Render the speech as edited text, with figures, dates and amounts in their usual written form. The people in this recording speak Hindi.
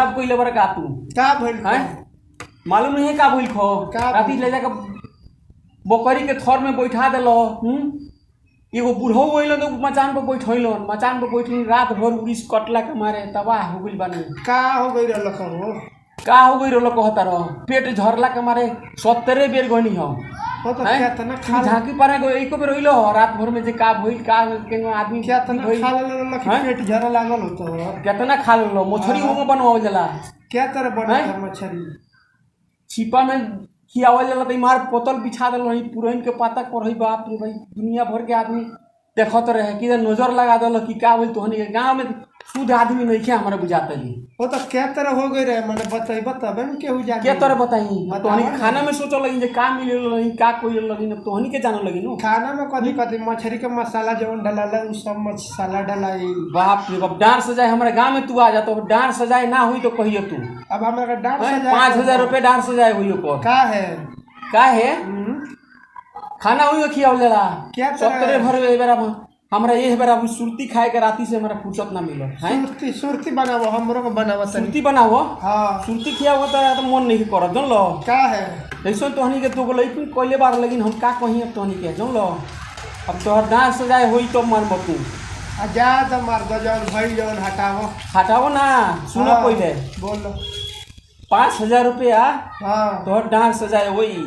खराब कइले बार का तू का भइल हैं मालूम नहीं है का भइल खो राती ले जाके बकरी के थर में बैठा देलो एगो बूढ़ो होइलो तो मचान पर बैठैलो मचान पर बैठली रात भर उड़ीस कटला के मारे तबाह हो गइल बानी का हो गई रहल हो का हो गई रहल कहता रह पेट झरला के मारे 70 बेर गनी हो तो केतना खा झांकी पारे गो एको बेर होइलो रात भर में जे का भइल का के आदमी केतना खा लेलक पेट झरे लागल होतो केतना खा लेलो मछरी हो बनवावल जाला क्या तरह बना मछरी छिपा में खियावल जाला त मार पोतल बिछा देल रही पुरैन के पाता पर बाप रे भाई दुनिया भर के आदमी देखत रहे कि नजर लगा दल कि का बोल तोहनी के गांव में शुद्ध आदमी नहीं खे हमारे बुझाता जी वो तो क्या तरह हो गई रहे मैंने बताई बताबे न केहू जाने क्या तरह बताई तोहनी के खाना में सोचो लगी जे का मिले लगी का कोई लगी न तोहनी के जानो लगी नो खाना में कदी कदी मछली के मसाला जवन डाला उ सब मसाला डालाई बाप रे बाप डांर सजाए हमारे गांव में तू आ जा तो डांर सजाए ना हुई तो कहियो तू अब हमरा डांर सजाए 5000 रुपए डांर सजाए हुई को का है खाना हुई खियावल जाला क्या 70 भर बेरा हमरा ये बेरा सुरती खाए के राती से हमरा फुर्सत ना मिलो हैं सुरती बनावो हमरो को बनावो सुरती बनावो हां सुरती खियावो तो मन नहीं करत जान लो का है ऐसो तोहनी के तो लइकिन पहले बार लेकिन हम का कहीं अब तोहनी के जान लो अब तोहर डांस सजाए होई तो मार बतू आ जा तो मार गजन भाई जवन हटाओ ना सुनो पहले बोलो 5000 रुपया हां तोहर डांस सजाए होई